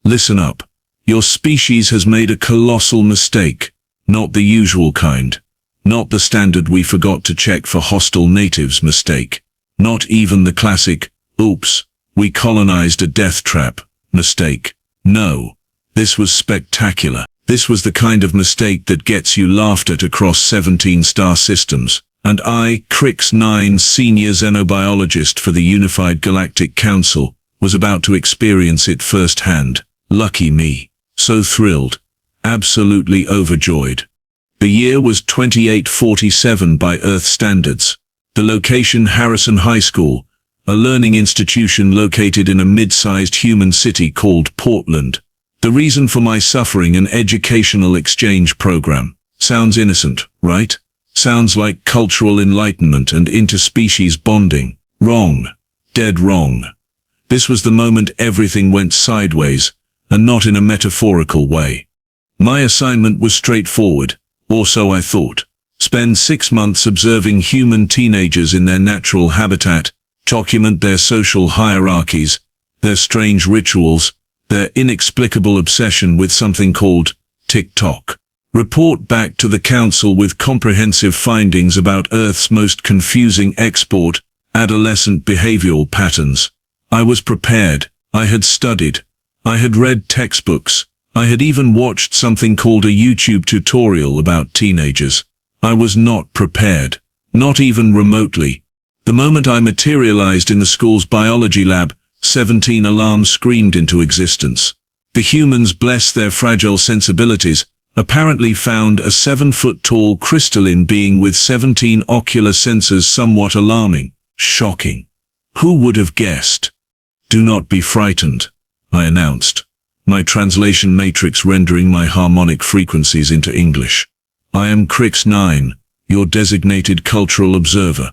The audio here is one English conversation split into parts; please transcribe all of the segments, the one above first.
Listen up. Your species has made a colossal mistake. Not the usual kind. Not the standard we forgot to check for hostile natives mistake. Not even the classic, oops, we colonized a death trap mistake. No. This was spectacular. This was the kind of mistake that gets you laughed at across 17 star systems. And I, Crix-9 senior xenobiologist for the Unified Galactic Council, was about to experience it firsthand. Lucky me. So thrilled. Absolutely overjoyed. The year was 2847 by Earth standards. The location Harrison High School, a learning institution located in a mid-sized human city called Portland. The reason for my suffering, an educational exchange program. Sounds innocent, right? Sounds like cultural enlightenment and interspecies bonding. Wrong. Dead wrong. This was the moment everything went sideways, and not in a metaphorical way. My assignment was straightforward, or so I thought. Spend 6 months observing human teenagers in their natural habitat, document their social hierarchies, their strange rituals, their inexplicable obsession with something called TikTok. Report back to the Council with comprehensive findings about Earth's most confusing export, adolescent behavioral patterns. I was prepared. I had studied. I had read textbooks. I had even watched something called a YouTube tutorial about teenagers. I was not prepared. Not even remotely. The moment I materialized in the school's biology lab, 17 alarms screamed into existence. The humans, bless their fragile sensibilities, apparently found a 7-foot-tall crystalline being with 17 ocular sensors somewhat alarming. Shocking. Who would have guessed? Do not be frightened, I announced, my translation matrix rendering my harmonic frequencies into English. I am Crix-9, your designated cultural observer.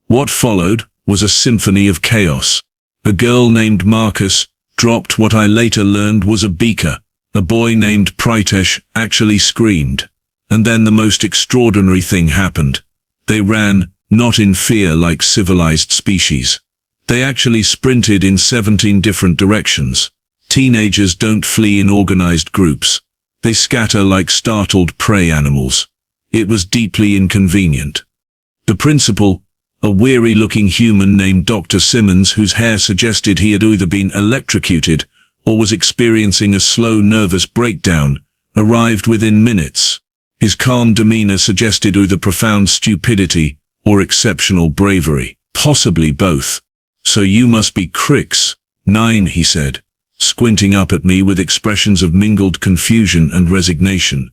What followed was a symphony of chaos. A girl named Marcus dropped what I later learned was a beaker. A boy named Pritesh actually screamed. And then the most extraordinary thing happened. They ran, not in fear like civilized species. They actually sprinted in 17 different directions. Teenagers don't flee in organized groups. They scatter like startled prey animals. It was deeply inconvenient. The principal, a weary-looking human named Dr. Simmons, whose hair suggested he had either been electrocuted or was experiencing a slow nervous breakdown, arrived within minutes. His calm demeanor suggested either profound stupidity or exceptional bravery, possibly both. So you must be Crix-9, he said, squinting up at me with expressions of mingled confusion and resignation.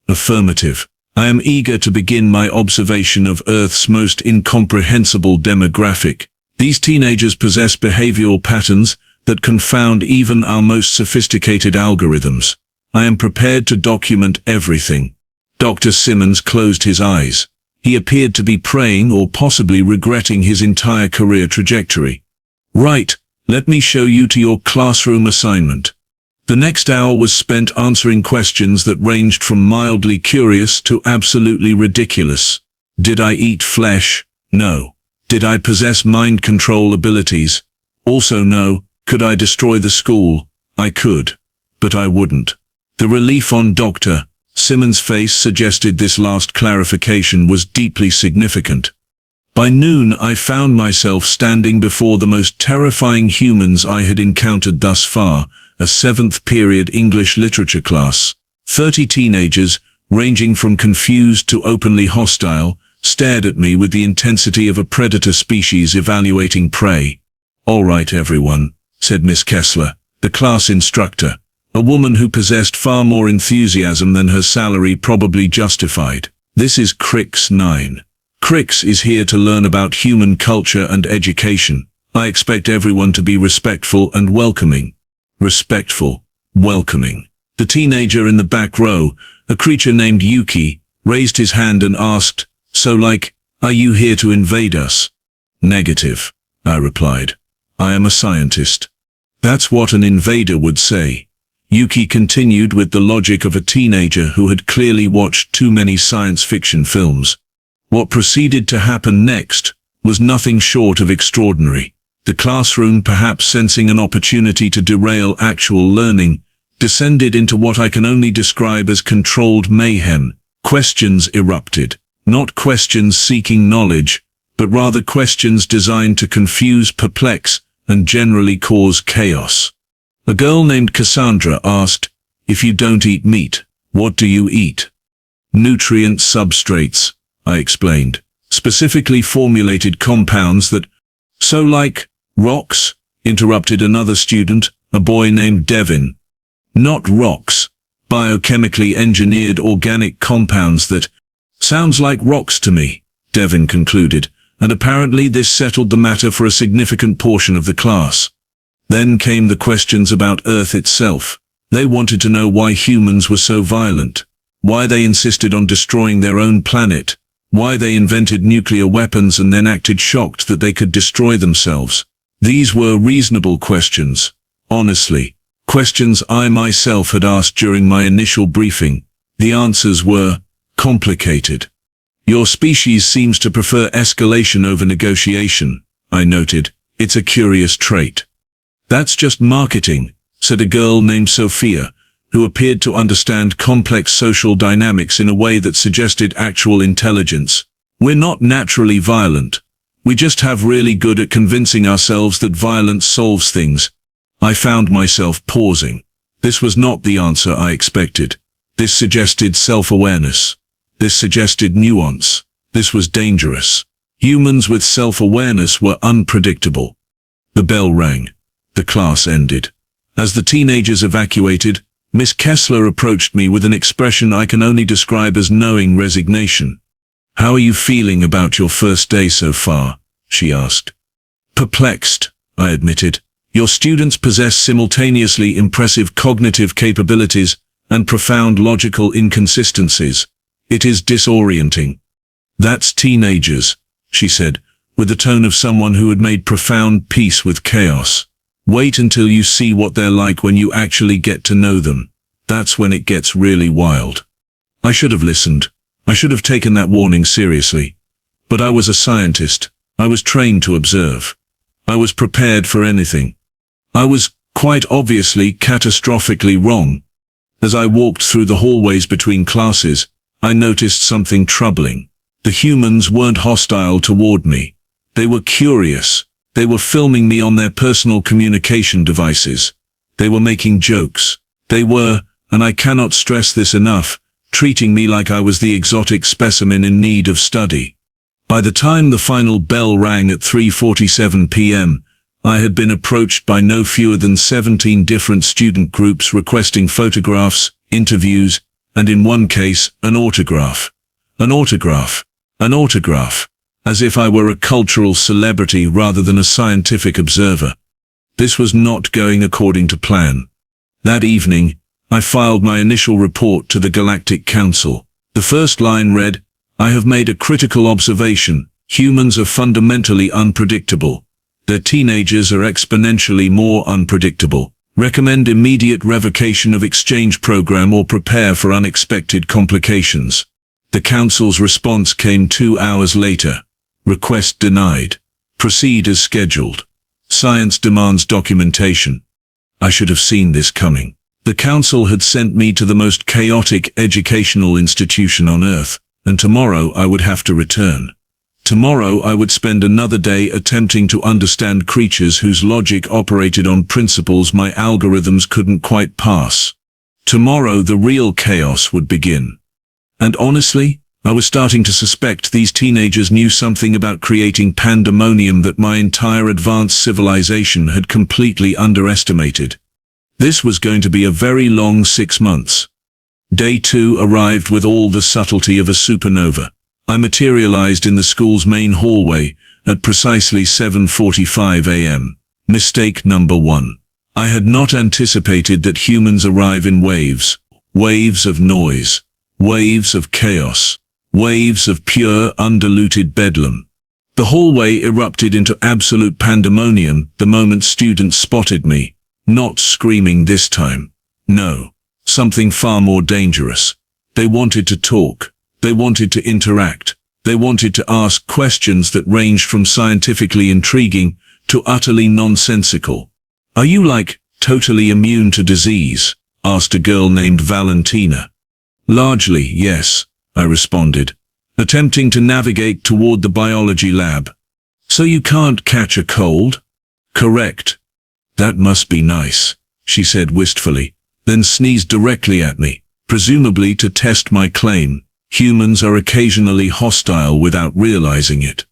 Affirmative. I am eager to begin my observation of Earth's most incomprehensible demographic. These teenagers possess behavioral patterns that confound even our most sophisticated algorithms. I am prepared to document everything. Dr. Simmons closed his eyes. He appeared to be praying or possibly regretting his entire career trajectory. Right, let me show you to your classroom assignment. The next hour was spent answering questions that ranged from mildly curious to absolutely ridiculous. Did I eat flesh? No. Did I possess mind control abilities? Also no. Could I destroy the school? I could. But I wouldn't. The relief on Dr. Simmons' face suggested this last clarification was deeply significant. By noon I found myself standing before the most terrifying humans I had encountered thus far, a 7th period English literature class. 30 teenagers, ranging from confused to openly hostile, stared at me with the intensity of a predator species evaluating prey. All right, everyone, said Miss Kessler, the class instructor, a woman who possessed far more enthusiasm than her salary probably justified. This is Crix-9. Crix is here to learn about human culture and education. I expect everyone to be respectful and welcoming. Respectful, welcoming. The teenager in the back row, a creature named Yuki, raised his hand and asked, "So like, are you here to invade us?" "Negative," I replied. "I am a scientist." "That's what an invader would say." Yuki continued with the logic of a teenager who had clearly watched too many science fiction films. What proceeded to happen next was nothing short of extraordinary. The classroom, perhaps sensing an opportunity to derail actual learning, descended into what I can only describe as controlled mayhem. Questions erupted. Not questions seeking knowledge, but rather questions designed to confuse, perplex, and generally cause chaos. A girl named Cassandra asked, "If you don't eat meat, what do you eat?" "Nutrient substrates," I explained. "Specifically formulated compounds that—" "So like rocks?" interrupted another student, a boy named Devin. "Not rocks. Biochemically engineered organic compounds that—" "Sounds like rocks to me," Devin concluded, and apparently this settled the matter for a significant portion of the class. Then came the questions about Earth itself. They wanted to know why humans were so violent, why they insisted on destroying their own planet, why they invented nuclear weapons and then acted shocked that they could destroy themselves. These were reasonable questions, honestly. Questions I myself had asked during my initial briefing. The answers were complicated. "Your species seems to prefer escalation over negotiation," I noted. "It's a curious trait." "That's just marketing," said a girl named Sophia, who appeared to understand complex social dynamics in a way that suggested actual intelligence. "We're not naturally violent. We just have really good at convincing ourselves that violence solves things." I found myself pausing. This was not the answer I expected. This suggested self-awareness. This suggested nuance. This was dangerous. Humans with self-awareness were unpredictable. The bell rang. The class ended. As the teenagers evacuated, Miss Kessler approached me with an expression I can only describe as knowing resignation. "How are you feeling about your first day so far?" she asked. "Perplexed," I admitted. "Your students possess simultaneously impressive cognitive capabilities and profound logical inconsistencies. It is disorienting." "That's teenagers," she said, with the tone of someone who had made profound peace with chaos. "Wait until you see what they're like when you actually get to know them. That's when it gets really wild." I should have listened. I should have taken that warning seriously. But I was a scientist. I was trained to observe. I was prepared for anything. I was, quite obviously, catastrophically wrong. As I walked through the hallways between classes, I noticed something troubling. The humans weren't hostile toward me. They were curious. They were filming me on their personal communication devices. They were making jokes. They were, and I cannot stress this enough, treating me like I was the exotic specimen in need of study. By the time the final bell rang at 3:47 p.m., I had been approached by no fewer than 17 different student groups requesting photographs, interviews, and in one case, an autograph. An autograph. An autograph. As if I were a cultural celebrity rather than a scientific observer. This was not going according to plan. That evening, I filed my initial report to the Galactic Council. The first line read, "I have made a critical observation. Humans are fundamentally unpredictable. Their teenagers are exponentially more unpredictable. Recommend immediate revocation of exchange program or prepare for unexpected complications." The Council's response came 2 hours later. "Request denied. Proceed as scheduled. Science demands documentation." I should have seen this coming. The Council had sent me to the most chaotic educational institution on Earth, and tomorrow I would have to return. Tomorrow I would spend another day attempting to understand creatures whose logic operated on principles my algorithms couldn't quite pass. Tomorrow the real chaos would begin. And honestly, I was starting to suspect these teenagers knew something about creating pandemonium that my entire advanced civilization had completely underestimated. This was going to be a very long 6 months. Day 2 arrived with all the subtlety of a supernova. I materialized in the school's main hallway at precisely 7:45 a.m. Mistake number 1. I had not anticipated that humans arrive in waves. Waves of noise. Waves of chaos. Waves of pure, undiluted bedlam. The hallway erupted into absolute pandemonium the moment students spotted me. Not screaming this time. No. Something far more dangerous. They wanted to talk. They wanted to interact. They wanted to ask questions that ranged from scientifically intriguing to utterly nonsensical. "Are you, like, totally immune to disease?" asked a girl named Valentina. Largely, yes, I responded, attempting to navigate toward the biology lab. So you can't catch a cold? Correct. That must be nice, she said wistfully, then sneezed directly at me, presumably to test my claim. Humans are occasionally hostile without realizing it.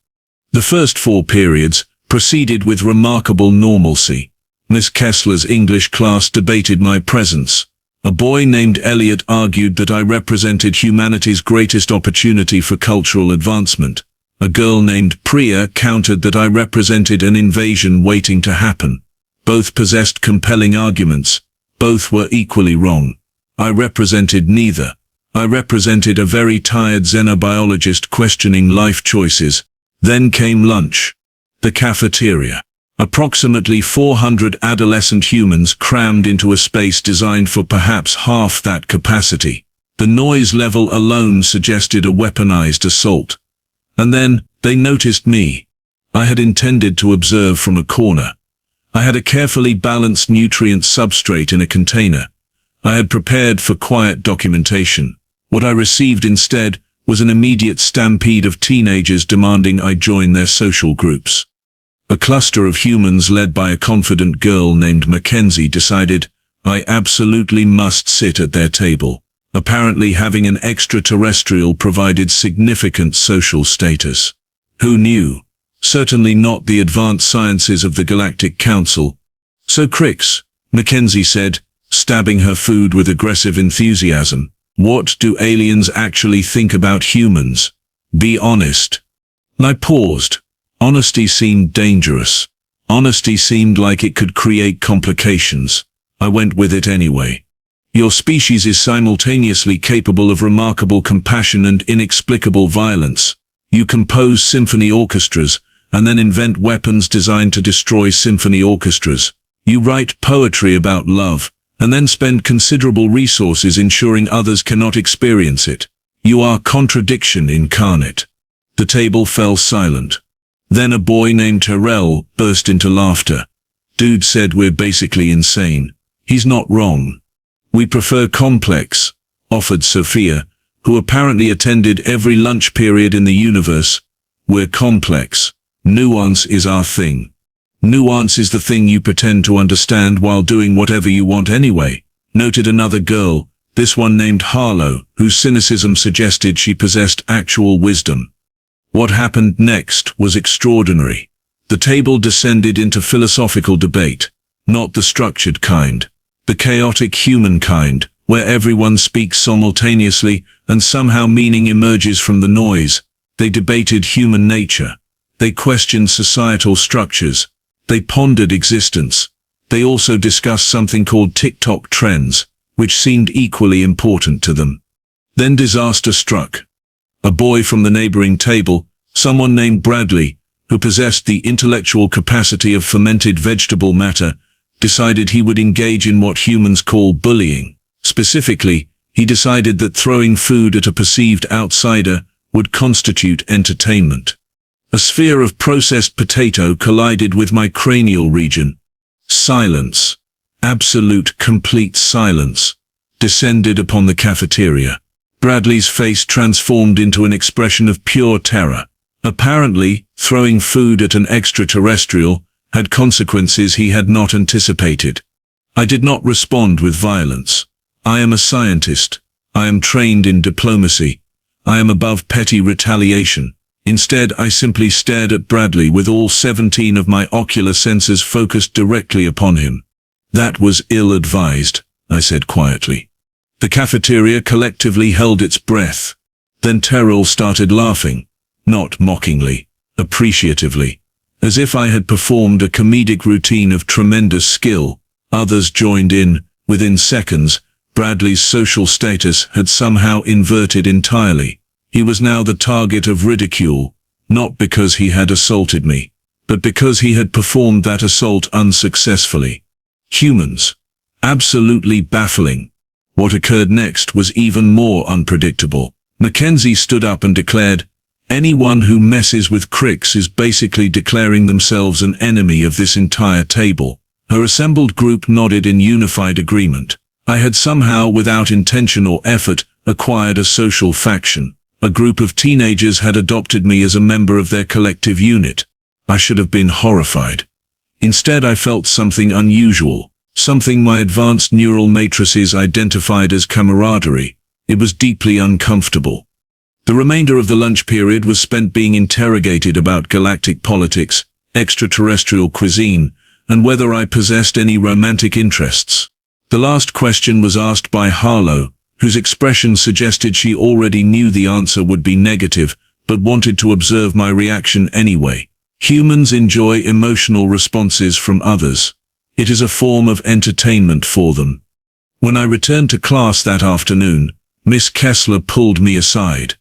The first 4 periods proceeded with remarkable normalcy. Miss Kessler's English class debated my presence. A boy named Elliot argued that I represented humanity's greatest opportunity for cultural advancement. A girl named Priya countered that I represented an invasion waiting to happen. Both possessed compelling arguments. Both were equally wrong. I represented neither. I represented a very tired xenobiologist questioning life choices. Then came lunch. The cafeteria. Approximately 400 adolescent humans crammed into a space designed for perhaps half that capacity. The noise level alone suggested a weaponized assault. And then, they noticed me. I had intended to observe from a corner. I had a carefully balanced nutrient substrate in a container. I had prepared for quiet documentation. What I received instead was an immediate stampede of teenagers demanding I join their social groups. A cluster of humans led by a confident girl named Mackenzie decided I absolutely must sit at their table. Apparently having an extraterrestrial provided significant social status. Who knew? Certainly not the advanced sciences of the Galactic Council. So Crix, Mackenzie said, stabbing her food with aggressive enthusiasm. What do aliens actually think about humans? Be honest. I paused. Honesty seemed dangerous. Honesty seemed like it could create complications. I went with it anyway. Your species is simultaneously capable of remarkable compassion and inexplicable violence. You compose symphony orchestras, and then invent weapons designed to destroy symphony orchestras. You write poetry about love, and then spend considerable resources ensuring others cannot experience it. You are contradiction incarnate. The table fell silent. Then a boy named Terrell burst into laughter. Dude said we're basically insane. He's not wrong. We prefer complex, offered Sophia, who apparently attended every lunch period in the universe. We're complex. Nuance is our thing. Nuance is the thing you pretend to understand while doing whatever you want anyway, noted another girl, this one named Harlow, whose cynicism suggested she possessed actual wisdom. What happened next was extraordinary. The table descended into philosophical debate, not the structured kind, the chaotic human kind, where everyone speaks simultaneously and somehow meaning emerges from the noise. They debated human nature. They questioned societal structures. They pondered existence. They also discussed something called TikTok trends, which seemed equally important to them. Then disaster struck. A boy from the neighboring table, someone named Bradley, who possessed the intellectual capacity of fermented vegetable matter, decided he would engage in what humans call bullying. Specifically, he decided that throwing food at a perceived outsider would constitute entertainment. A sphere of processed potato collided with my cranial region. Silence, absolute complete silence, descended upon the cafeteria. Bradley's face transformed into an expression of pure terror. Apparently, throwing food at an extraterrestrial had consequences he had not anticipated. I did not respond with violence. I am a scientist. I am trained in diplomacy. I am above petty retaliation. Instead, I simply stared at Bradley with all 17 of my ocular sensors focused directly upon him. That was ill-advised, I said quietly. The cafeteria collectively held its breath. Then Terrell started laughing, not mockingly, appreciatively, as if I had performed a comedic routine of tremendous skill. Others joined in. Within seconds, Bradley's social status had somehow inverted entirely. He was now the target of ridicule, not because he had assaulted me, but because he had performed that assault unsuccessfully. Humans. Absolutely baffling. What occurred next was even more unpredictable. Mackenzie stood up and declared, "Anyone who messes with Crix is basically declaring themselves an enemy of this entire table." Her assembled group nodded in unified agreement. I had somehow, without intention or effort, acquired a social faction. A group of teenagers had adopted me as a member of their collective unit. I should have been horrified. Instead, I felt something unusual, something my advanced neural matrices identified as camaraderie. It was deeply uncomfortable. The remainder of the lunch period was spent being interrogated about galactic politics, extraterrestrial cuisine, and whether I possessed any romantic interests. The last question was asked by Harlow, whose expression suggested she already knew the answer would be negative, but wanted to observe my reaction anyway. Humans enjoy emotional responses from others. It is a form of entertainment for them. When I returned to class that afternoon, Miss Kessler pulled me aside.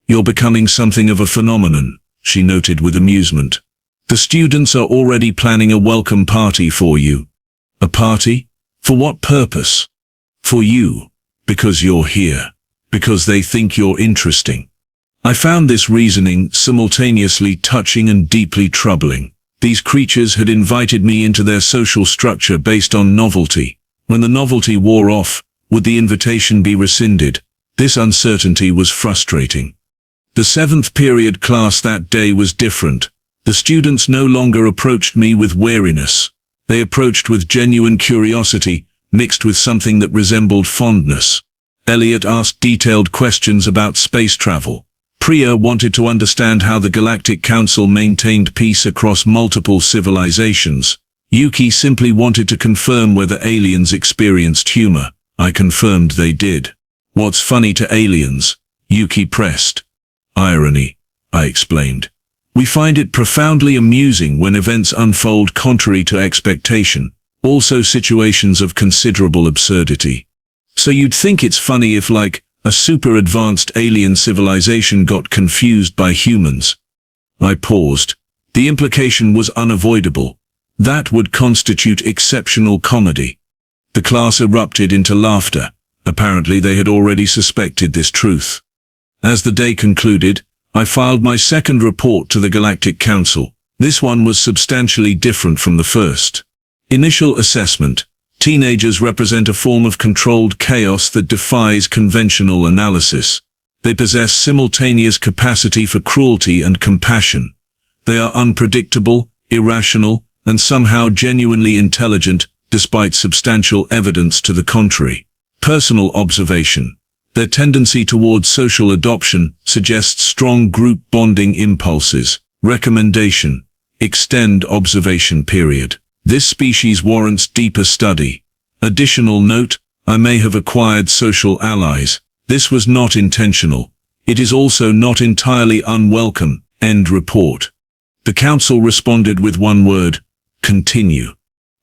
"You're becoming something of a phenomenon," she noted with amusement. "The students are already planning a welcome party for you." "A party? For what purpose?" "For you. Because you're here. Because they think you're interesting." I found this reasoning simultaneously touching and deeply troubling. These creatures had invited me into their social structure based on novelty. When the novelty wore off, would the invitation be rescinded? This uncertainty was frustrating. The 7th period class that day was different. The students no longer approached me with wariness. They approached with genuine curiosity, mixed with something that resembled fondness. Elliot asked detailed questions about space travel. Priya wanted to understand how the Galactic Council maintained peace across multiple civilizations. Yuki simply wanted to confirm whether aliens experienced humor. I confirmed they did. "What's funny to aliens?" Yuki pressed. "Irony," I explained. "We find it profoundly amusing when events unfold contrary to expectation. Also situations of considerable absurdity. So you'd think it's funny if, like, a super advanced alien civilization got confused by humans." I paused. The implication was unavoidable. That would constitute exceptional comedy. The class erupted into laughter. Apparently they had already suspected this truth. As the day concluded, I filed my second report to the Galactic Council. This one was substantially different from the first. Initial assessment. Teenagers represent a form of controlled chaos that defies conventional analysis. They possess simultaneous capacity for cruelty and compassion. They are unpredictable, irrational, and somehow genuinely intelligent, despite substantial evidence to the contrary. Personal observation. Their tendency towards social adoption suggests strong group bonding impulses. Recommendation. Extend observation period. This species warrants deeper study. Additional note, I may have acquired social allies. This was not intentional. It is also not entirely unwelcome. End report. The council responded with one word: continue.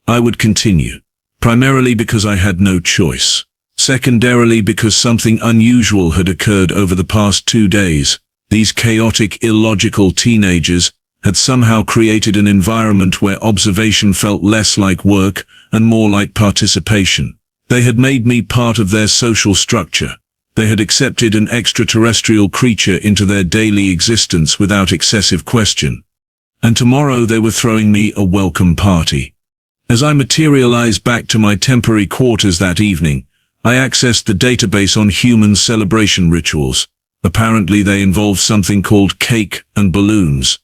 I would continue. Primarily because I had no choice. Secondarily because something unusual had occurred over the past 2 days. These chaotic, illogical teenagers had somehow created an environment where observation felt less like work and more like participation. They had made me part of their social structure. They had accepted an extraterrestrial creature into their daily existence without excessive question. And tomorrow they were throwing me a welcome party. As I materialized back to my temporary quarters that evening, I accessed the database on human celebration rituals. Apparently they involved something called cake and balloons.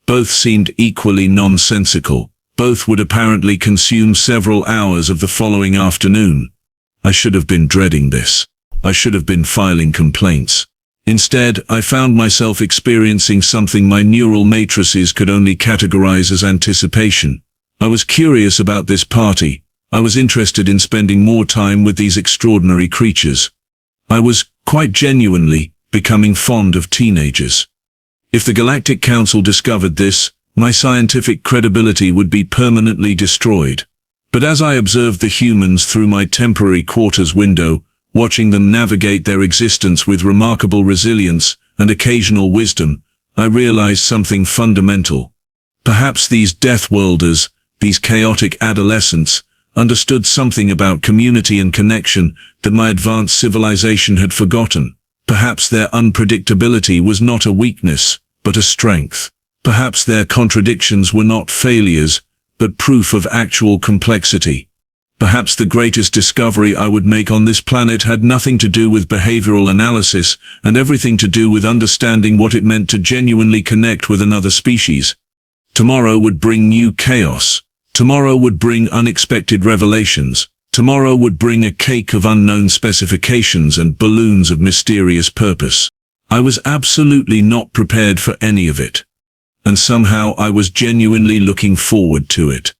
Both seemed equally nonsensical. Both would apparently consume several hours of the following afternoon. I should have been dreading this. I should have been filing complaints. Instead, I found myself experiencing something my neural matrices could only categorize as anticipation. I was curious about this party. I was interested in spending more time with these extraordinary creatures. I was, quite genuinely, becoming fond of teenagers. If the Galactic Council discovered this, my scientific credibility would be permanently destroyed. But as I observed the humans through my temporary quarters window, watching them navigate their existence with remarkable resilience and occasional wisdom, I realized something fundamental. Perhaps these Deathworlders, these chaotic adolescents, understood something about community and connection that my advanced civilization had forgotten. Perhaps their unpredictability was not a weakness, but a strength. Perhaps their contradictions were not failures, but proof of actual complexity. Perhaps the greatest discovery I would make on this planet had nothing to do with behavioral analysis and everything to do with understanding what it meant to genuinely connect with another species. Tomorrow would bring new chaos. Tomorrow would bring unexpected revelations. Tomorrow would bring a cake of unknown specifications and balloons of mysterious purpose. I was absolutely not prepared for any of it. And somehow I was genuinely looking forward to it.